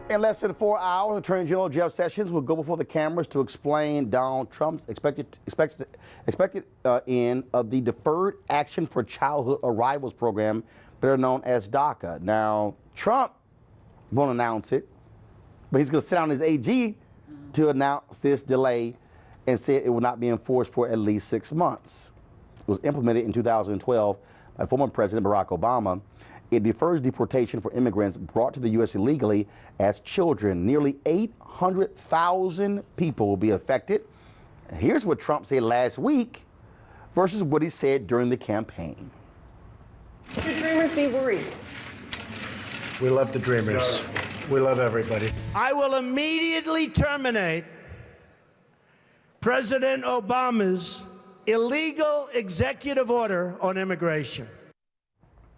In less than 4 hours, Attorney General Jeff Sessions will go before the cameras to explain Donald Trump's expected end of the Deferred Action for Childhood Arrivals program, better known as DACA. Now, Trump won't announce it, but he's going to sit down his AG to announce this delay and say it will not be enforced for at least 6 months. It was implemented in 2012 by former President Barack Obama. It defers deportation for immigrants brought to the U.S. illegally as children. Nearly 800,000 people will be affected. Here's what Trump said last week versus what he said during the campaign. Should dreamers be worried? We love the dreamers. We love everybody. I will immediately terminate President Obama's illegal executive order on immigration.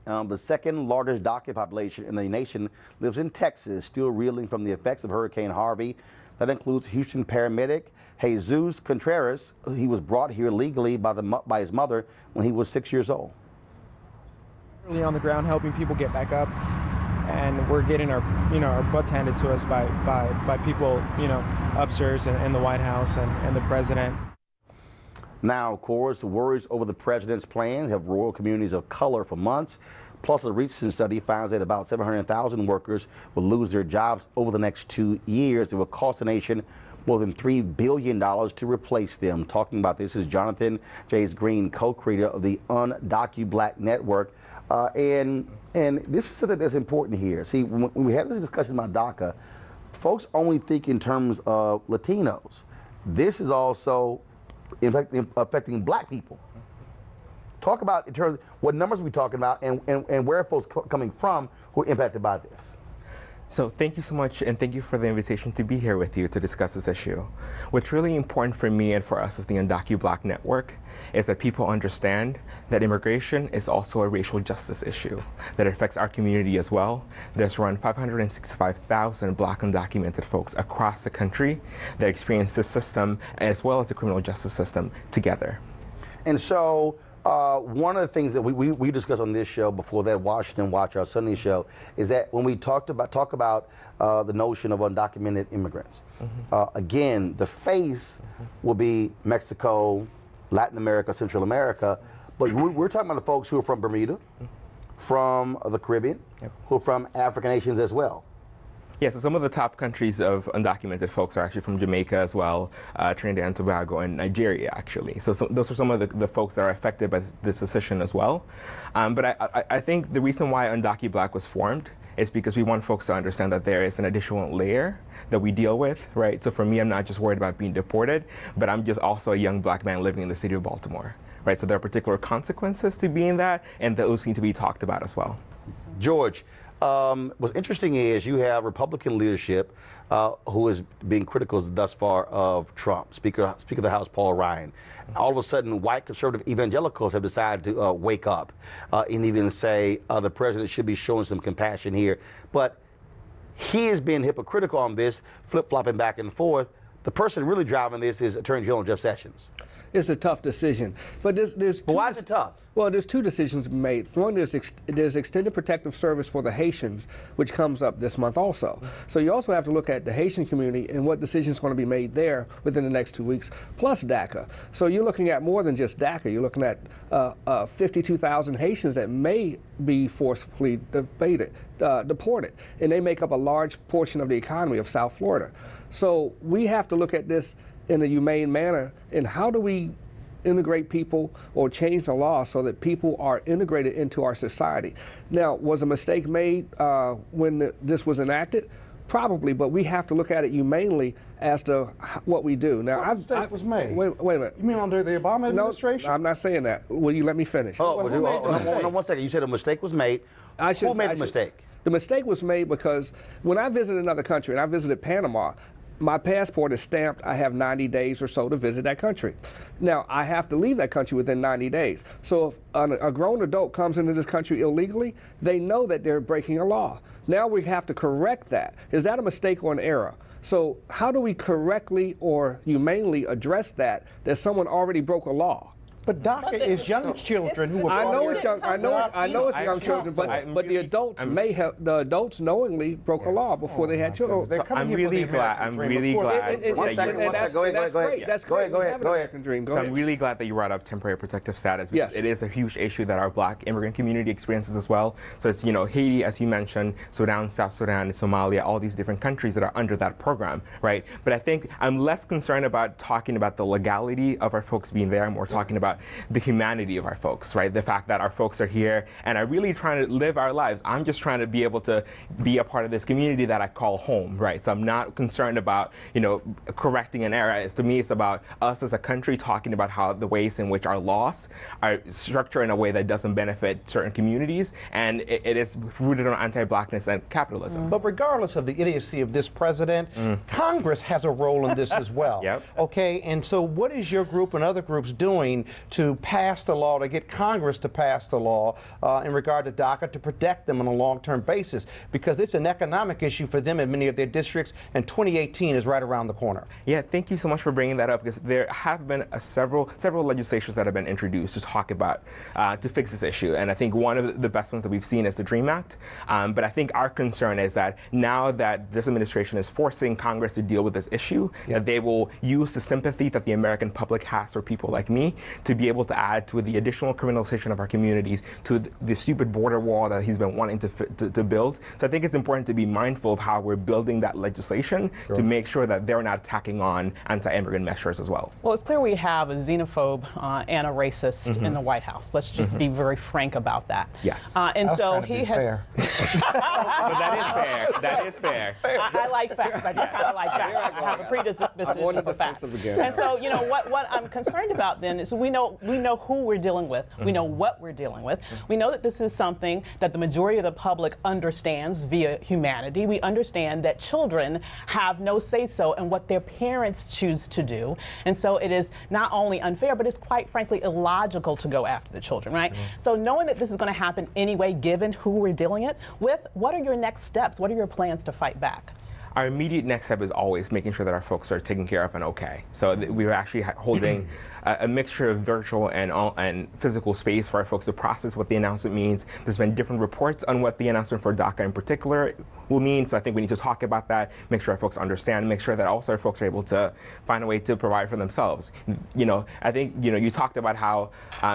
The second largest DACA population in the nation lives in Texas, still reeling from the effects of Hurricane Harvey. That includes Houston paramedic Jesus Contreras. He was brought here legally by his mother when he was 6 years old. Really on the ground, helping people get back up, and we're getting our butts handed to us by people upstairs in the White House and the president. Now, of course, the worries over the president's plan have roiled communities of color for months. Plus, a recent study finds that about 700,000 workers will lose their jobs over the next 2 years. It will cost the nation more than $3 billion to replace them. Talking about this is Jonathan J. Green, co-creator of the Undocumented Network. And this is something that's important here. See, when we have this discussion about DACA, folks only think in terms of Latinos. This is also affecting black people. Talk about in terms of what numbers we're talking about and where are folks coming from who are impacted by this. So thank you so much, and thank you for the invitation to be here with you to discuss this issue. What's really important for me and for us as the Undocumented Network is that people understand that immigration is also a racial justice issue, that it affects our community as well. There's around 565,000 Black undocumented folks across the country that experience this system as well as the criminal justice system together. And so one of the things that we discussed on this show before that Washington Watch, our Sunday show, is that when we talk about the notion of undocumented immigrants, again, the face will be Mexico, Latin America, Central America, but we're talking about the folks who are from Bermuda, from the Caribbean, who are from African nations as well. Yeah, so some of the top countries of undocumented folks are actually from Jamaica as well, Trinidad and Tobago, and Nigeria, actually. So those are some of the folks that are affected by this decision as well. But I think the reason why Undocu-Black was formed is because we want folks to understand that there is an additional layer that we deal with, right? So for me, I'm not just worried about being deported, but I'm just also a young Black man living in the city of Baltimore, right? So there are particular consequences to being that, and those need to be talked about as well. George, what's interesting is you have Republican leadership who is being critical thus far of Trump, Speaker of the House Paul Ryan. All of a sudden, white conservative evangelicals have decided to wake up and even say the president should be showing some compassion here. But he is being hypocritical on this, flip-flopping back and forth. The person really driving this is Attorney General Jeff Sessions. It's a tough decision, but why is it tough? Well, there's two decisions made. One, there's extended protective service for the Haitians, which comes up this month also. So you also have to look at the Haitian community and what decisions going to be made there within the next 2 weeks, plus DACA. So you're looking at more than just DACA. You're looking at 52,000 Haitians that may be forcefully deported, and they make up a large portion of the economy of South Florida. So we have to look at this in a humane manner, and how do we integrate people or change the law so that people are integrated into our society? Now, was a mistake made when this was enacted? Probably, but we have to look at it humanely as to what we do. Now, what mistake was made? Wait a minute. You mean under the Obama administration? No, I'm not saying that. Will you let me finish? No, 1 second. You said a mistake was made. Who made the mistake? The mistake was made because when I visited another country, and I visited Panama, my passport is stamped. I have 90 days or so to visit that country. Now, I have to leave that country within 90 days. So if a grown adult comes into this country illegally, they know that they're breaking a law. Now we have to correct that. Is that a mistake or an error? So how do we correctly or humanely address that someone already broke a law? But DACA is young children who are. I know it's young. I know it's young children, but the adults the adults knowingly broke a law before they had children. They're coming I'm here for the really glad. American I'm dream. really glad. One second. Go ahead. That's great. Go ahead. Go So I'm really glad that you brought up temporary protective status, because it is a huge issue that our Black immigrant community experiences as well. So it's, Haiti, as you mentioned, Sudan, South Sudan, Somalia, all these different countries that are under that program, right? But I think I'm less concerned about talking about the legality of our folks being there. I'm more talking about the humanity of our folks, right? The fact that our folks are here and are really trying to live our lives. I'm just trying to be able to be a part of this community that I call home, right? So I'm not concerned about, correcting an error. To me, it's about us as a country talking about how the ways in which our laws are structured in a way that doesn't benefit certain communities, and it is rooted on anti-Blackness and capitalism. But regardless of the idiocy of this president, Congress has a role in this as well. Yep. Okay, and so what is your group and other groups doing to pass the law, to get Congress to pass the law in regard to DACA, to protect them on a long-term basis? Because it's an economic issue for them in many of their districts, and 2018 is right around the corner. Yeah, thank you so much for bringing that up, because there have been several legislations that have been introduced to talk about, to fix this issue. And I think one of the best ones that we've seen is the DREAM Act. But I think our concern is that now that this administration is forcing Congress to deal with this issue, that they will use the sympathy that the American public has for people like me to be able to add to the additional criminalization of our communities, to the stupid border wall that he's been wanting to build. So I think it's important to be mindful of how we're building that legislation to make sure that they're not attacking on anti-immigrant measures as well. Well, it's clear we have a xenophobe and a racist in the White House. Let's just be very frank about that. Yes. And so he had. Fair. But that is fair. That is fair. I like facts. I just kind of like facts. I have a predisposition for facts. And so, what I'm concerned about then is we know who we're dealing with. We know what we're dealing with. We know that this is something that the majority of the public understands via humanity. We understand that children have no say-so in what their parents choose to do. And so it is not only unfair, but it's quite frankly illogical to go after the children, right? So knowing that this is going to happen anyway, given who we're dealing with, what are your next steps? What are your plans to fight back? Our immediate next step is always making sure that our folks are taken care of and okay. So we were actually holding a mixture of virtual and physical space for our folks to process what the announcement means. There's been different reports on what the announcement for DACA in particular will mean, so I think we need to talk about that, make sure our folks understand, make sure that also our folks are able to find a way to provide for themselves. I think, you talked about how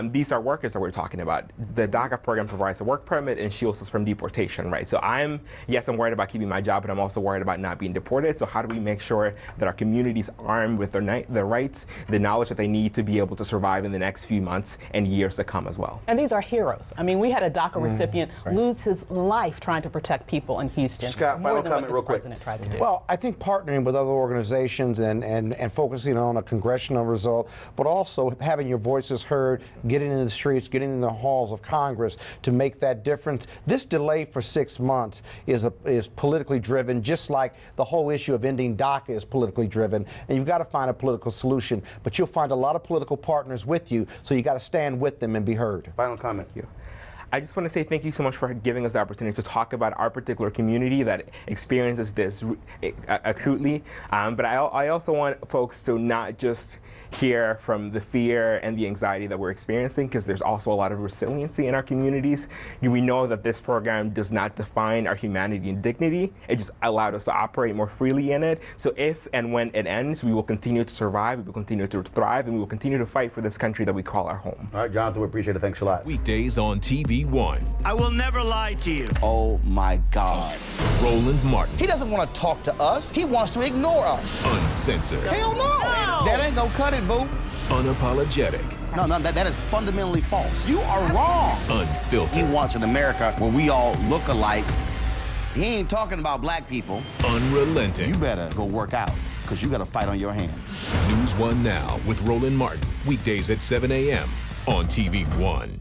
these are workers that we're talking about. The DACA program provides a work permit and shields us from deportation, right? So I'm worried about keeping my job, but I'm also worried about not being deported. So how do we make sure that our communities armed with their rights, the knowledge that they need to be able to survive in the next few months and years to come as well? And these are heroes. I mean, we had a DACA recipient lose his life trying to protect people in Houston. Scott, final comment real quick. Tried to do. Well, I think partnering with other organizations and focusing on a congressional result, but also having your voices heard, getting in the streets, getting in the halls of Congress to make that difference. This delay for 6 months is politically driven, just like the whole issue of ending DACA is politically driven. And you've got to find a political solution, but you'll find a lot of political partners with you, so you got to stand with them and be heard. Final comment. I just want to say thank you so much for giving us the opportunity to talk about our particular community that experiences this acutely. But I also want folks to not just hear from the fear and the anxiety that we're experiencing, because there's also a lot of resiliency in our communities. We know that this program does not define our humanity and dignity. It just allowed us to operate more freely in it. So if and when it ends, we will continue to survive, we will continue to thrive, and we will continue to fight for this country that we call our home. All right, Jonathan, we appreciate it. Thanks a lot. Weekdays on TV One. I will never lie to you. Oh my God. Roland Martin. He doesn't want to talk to us. He wants to ignore us. Uncensored. Hell no. That ain't gonna cut it, boo. Unapologetic. No, that is fundamentally false. You are wrong. Unfiltered. He wants an America where we all look alike. He ain't talking about black people. Unrelenting. You better go work out, because you got a fight on your hands. NewsOne Now with Roland Martin. Weekdays at 7 a.m. on TV One.